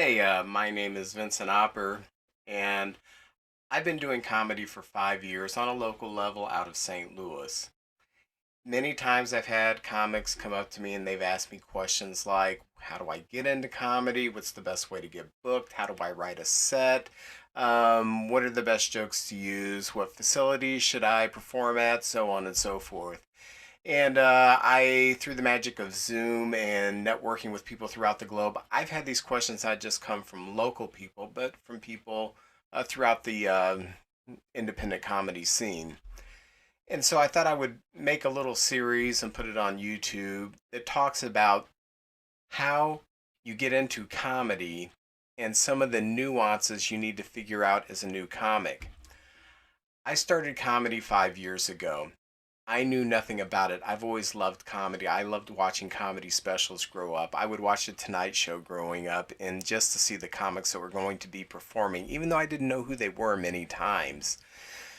Hey, my name is Vincent Opper, and I've been doing comedy for 5 years on a local level out of St. Louis. Many times I've had comics come up to me and they've asked me questions like, how do I get into comedy? What's the best way to get booked? How do I write a set? What are the best jokes to use? What facilities should I perform at? So on and so forth. And through the magic of Zoom and networking with people throughout the globe, I've had these questions not just come from local people, but from people throughout the independent comedy scene. And so I thought I would make a little series and put it on YouTube that talks about how you get into comedy and some of the nuances you need to figure out as a new comic. I started comedy 5 years ago. I knew nothing about it. I've always loved comedy. I loved watching comedy specials grow up. I would watch The Tonight Show growing up and just to see the comics that were going to be performing, even though I didn't know who they were many times.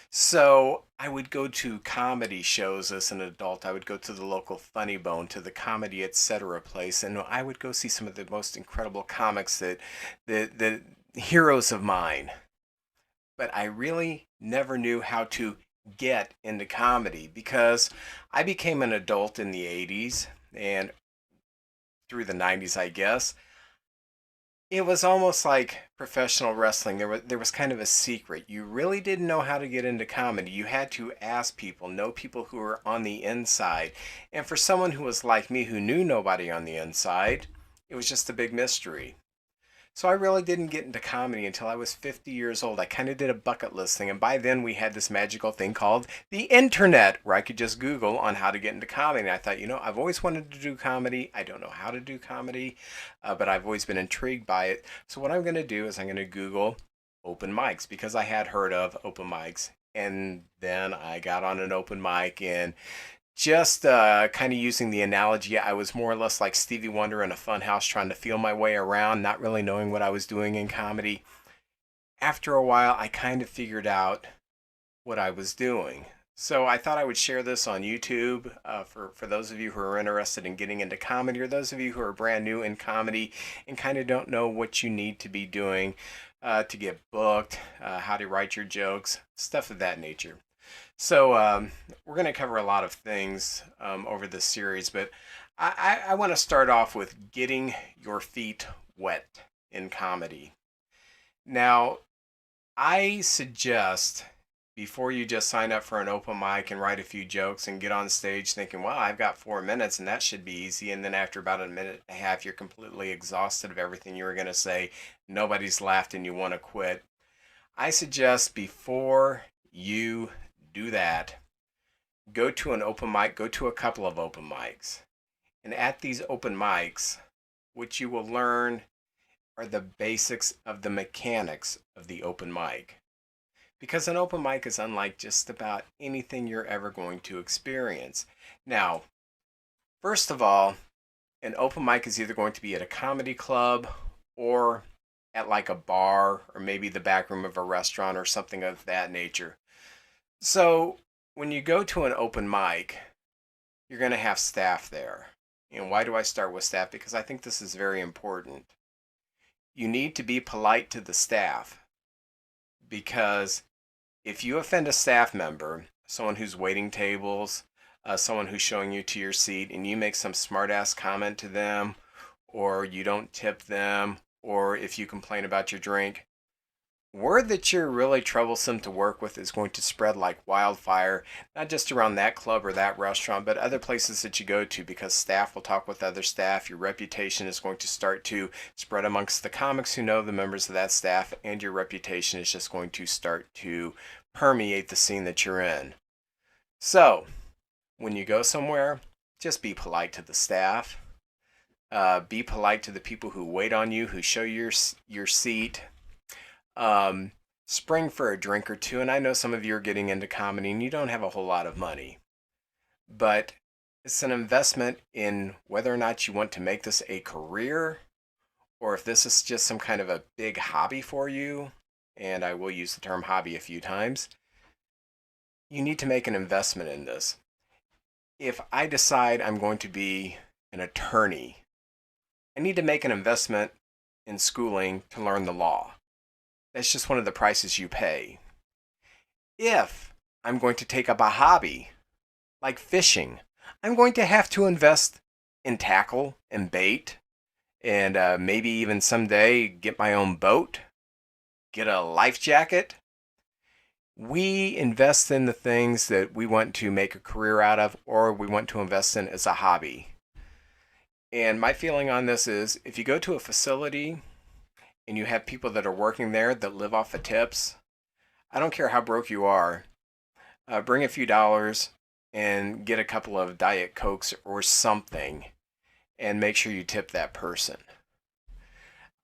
So I would go to comedy shows as an adult. I would go to the local Funny Bone, to the Comedy Etc. place, and I would go see some of the most incredible comics the heroes of mine. But I really never knew how to get into comedy because I became an adult in the 80s and through the 90s, I guess. It was almost like professional wrestling. There was kind of a secret. You really didn't know how to get into comedy. You had to ask people, know people who were on the inside. And for someone who was like me who knew nobody on the inside, it was just a big mystery. So I really didn't get into comedy until I was 50 years old. I kind of did a bucket list thing, and by then we had this magical thing called the internet where I could just Google on how to get into comedy. And I thought, I've always wanted to do comedy. I don't know how to do comedy, but I've always been intrigued by it. So what I'm going to do is I'm going to Google open mics because I had heard of open mics. And then I got on an open mic and just kind of using the analogy, I was more or less like Stevie Wonder in a funhouse trying to feel my way around, not really knowing what I was doing in comedy. After a while, I kind of figured out what I was doing. So I thought I would share this on YouTube for those of you who are interested in getting into comedy or those of you who are brand new in comedy and kind of don't know what you need to be doing to get booked, how to write your jokes, stuff of that nature. So we're going to cover a lot of things over this series, but I want to start off with getting your feet wet in comedy. Now, I suggest before you just sign up for an open mic and write a few jokes and get on stage thinking, well, I've got 4 minutes and that should be easy. And then after about a minute and a half, you're completely exhausted of everything you were going to say. Nobody's laughed and you want to quit. I suggest before you do that, go to an open mic, go to a couple of open mics. And at these open mics, what you will learn are the basics of the mechanics of the open mic. Because an open mic is unlike just about anything you're ever going to experience. Now, first of all, an open mic is either going to be at a comedy club or at like a bar or maybe the back room of a restaurant or something of that nature. So when you go to an open mic, you're going to have staff there. And why do I start with staff? Because I think this is very important. You need to be polite to the staff because if you offend a staff member, someone who's waiting tables, someone who's showing you to your seat, and you make some smart-ass comment to them, or you don't tip them, or if you complain about your drink, word that you're really troublesome to work with is going to spread like wildfire, not just around that club or that restaurant, but other places that you go to because staff will talk with other staff. Your reputation is going to start to spread amongst the comics who know the members of that staff, and your reputation is just going to start to permeate the scene that you're in. So, when you go somewhere, just be polite to the staff. Be polite to the people who wait on you, who show your seat. Spring for a drink or two, and I know some of you are getting into comedy and you don't have a whole lot of money, but it's an investment in whether or not you want to make this a career or if this is just some kind of a big hobby for you, and I will use the term hobby a few times. You need to make an investment in this. If I decide I'm going to be an attorney, I need to make an investment in schooling to learn the law. That's just one of the prices you pay. If I'm going to take up a hobby like fishing, I'm going to have to invest in tackle and bait and maybe even someday get my own boat, get a life jacket. We invest in the things that we want to make a career out of or we want to invest in as a hobby. And my feeling on this is if you go to a facility and you have people that are working there that live off of tips, I don't care how broke you are, bring a few dollars and get a couple of Diet Cokes or something and make sure you tip that person.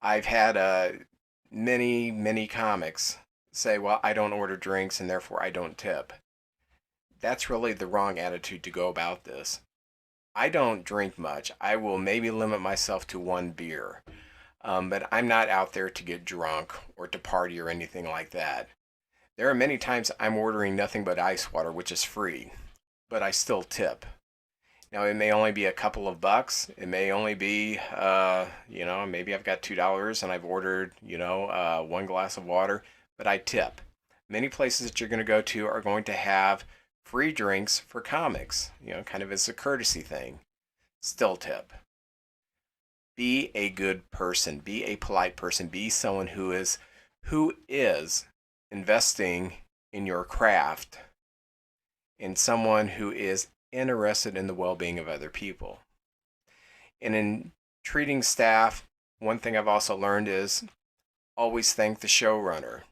I've had many comics say, well, I don't order drinks and therefore I don't tip. That's really the wrong attitude to go about this. I don't drink much. I will maybe limit myself to one beer. But I'm not out there to get drunk or to party or anything like that. There are many times I'm ordering nothing but ice water, which is free, but I still tip. Now, it may only be a couple of bucks. It may only be, maybe I've got $2 and I've ordered, one glass of water, but I tip. Many places that you're going to go to are going to have free drinks for comics, kind of as a courtesy thing. Still tip. Be a good person. Be a polite person. Be someone who is investing in your craft and someone who is interested in the well-being of other people. And in treating staff, one thing I've also learned is always thank the showrunner.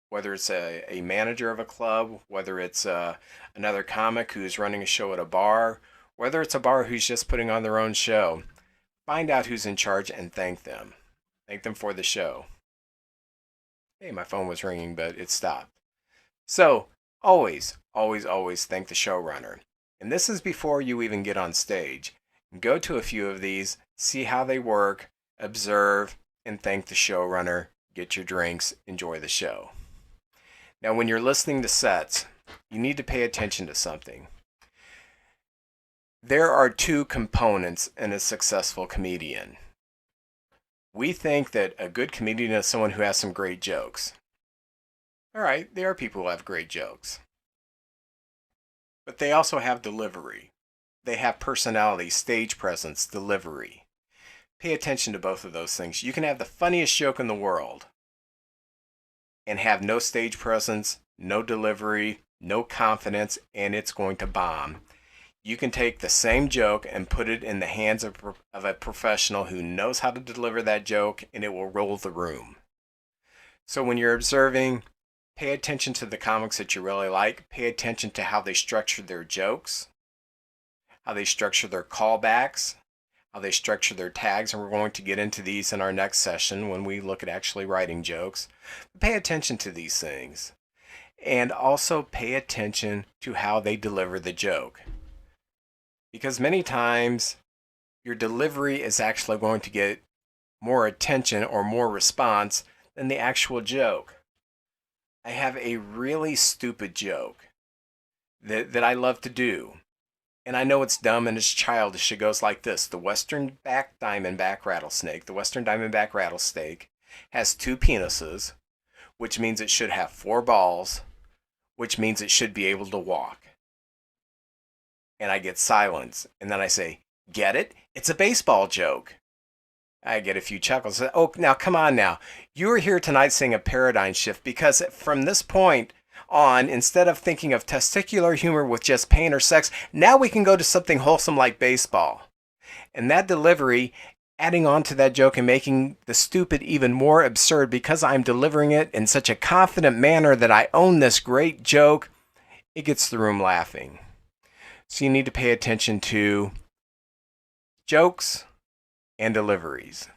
Whether it's a manager of a club, whether it's another comic who's running a show at a bar, whether it's a bar who's just putting on their own show, find out who's in charge and thank them. Thank them for the show. Hey, my phone was ringing, but it stopped. So, always thank the showrunner. And this is before you even get on stage. Go to a few of these, see how they work, observe, and thank the showrunner. Get your drinks, enjoy the show. Now, when you're listening to sets, you need to pay attention to something. There are two components in a successful comedian. We think that a good comedian is someone who has some great jokes. All right, there are people who have great jokes. But they also have delivery. They have personality, stage presence, delivery. Pay attention to both of those things. You can have the funniest joke in the world and have no stage presence, no delivery, no confidence, and it's going to bomb. You can take the same joke and put it in the hands of a professional who knows how to deliver that joke, and it will roll the room. So when you're observing, pay attention to the comics that you really like. Pay attention to how they structure their jokes, how they structure their callbacks, how they structure their tags, and we're going to get into these in our next session when we look at actually writing jokes. Pay attention to these things. And also pay attention to how they deliver the joke. Because many times your delivery is actually going to get more attention or more response than the actual joke. I have a really stupid joke that I love to do. And I know it's dumb and it's childish. It goes like this. The western diamondback rattlesnake has two penises, which means it should have 4 balls, which means it should be able to walk. And I get silence. And then I say, get it? It's a baseball joke. I get a few chuckles. Oh, now come on now. You are here tonight seeing a paradigm shift because from this point on, instead of thinking of testicular humor with just pain or sex, now we can go to something wholesome like baseball. And that delivery, adding on to that joke and making the stupid even more absurd because I'm delivering it in such a confident manner that I own this great joke, it gets the room laughing. So you need to pay attention to jokes and deliveries.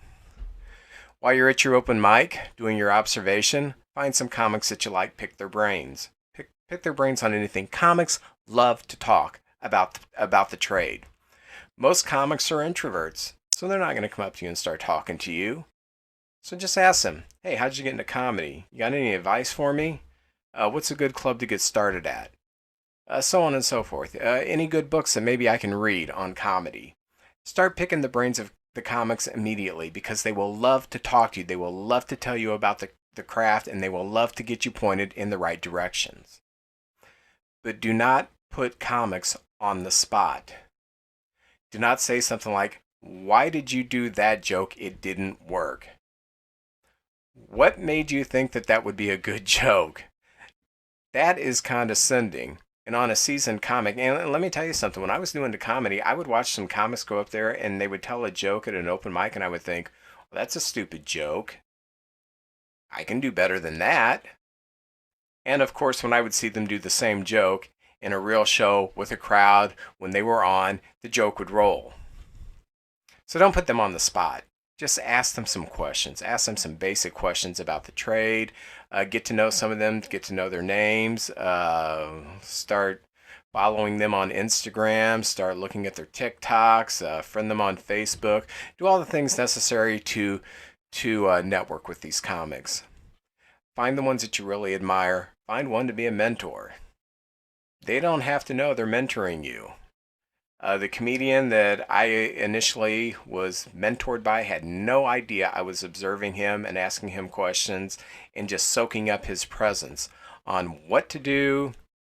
While you're at your open mic, doing your observation, find some comics that you like, pick their brains. Pick their brains on anything. Comics love to talk about the trade. Most comics are introverts, so they're not going to come up to you and start talking to you. So just ask them, hey, how'd you get into comedy? You got any advice for me? What's a good club to get started at? So on and so forth. Any good books that maybe I can read on comedy? Start picking the brains of the comics immediately because they will love to talk to you. They will love to tell you about the craft, and they will love to get you pointed in the right directions. But do not put comics on the spot. Do not say something like, "Why did you do that joke? It didn't work." What made you think that that would be a good joke? That is condescending. And on a seasoned comic, and let me tell you something, when I was doing the comedy, I would watch some comics go up there and they would tell a joke at an open mic, and I would think, well, that's a stupid joke. I can do better than that. And of course, when I would see them do the same joke in a real show with a crowd, when they were on, the joke would roll. So don't put them on the spot. Just ask them some questions. Ask them some basic questions about the trade. Get to know some of them, get to know their names. Start following them on Instagram. Start looking at their TikToks. Friend them on Facebook. Do all the things necessary to network with these comics. Find the ones that you really admire. Find one to be a mentor. They don't have to know they're mentoring you. The comedian that I initially was mentored by had no idea I was observing him and asking him questions and just soaking up his presence on what to do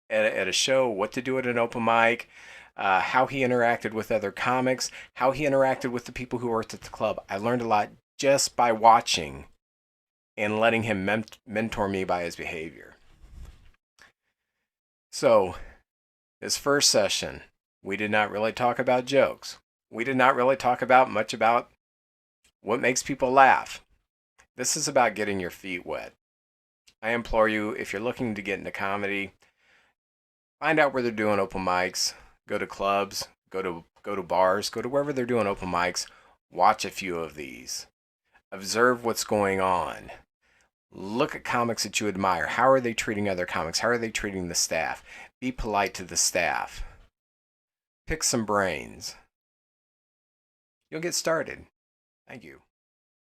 at a show, what to do at an open mic, how he interacted with other comics, how he interacted with the people who worked at the club. I learned a lot just by watching and letting him mentor me by his behavior. So, this first session, we did not really talk about jokes. We did not really talk much about what makes people laugh. This is about getting your feet wet. I implore you, if you're looking to get into comedy, find out where they're doing open mics, go to clubs, go to bars, go to wherever they're doing open mics, watch a few of these. Observe what's going on. Look at comics that you admire. How are they treating other comics? How are they treating the staff? Be polite to the staff. Pick some brains. You'll get started. Thank you.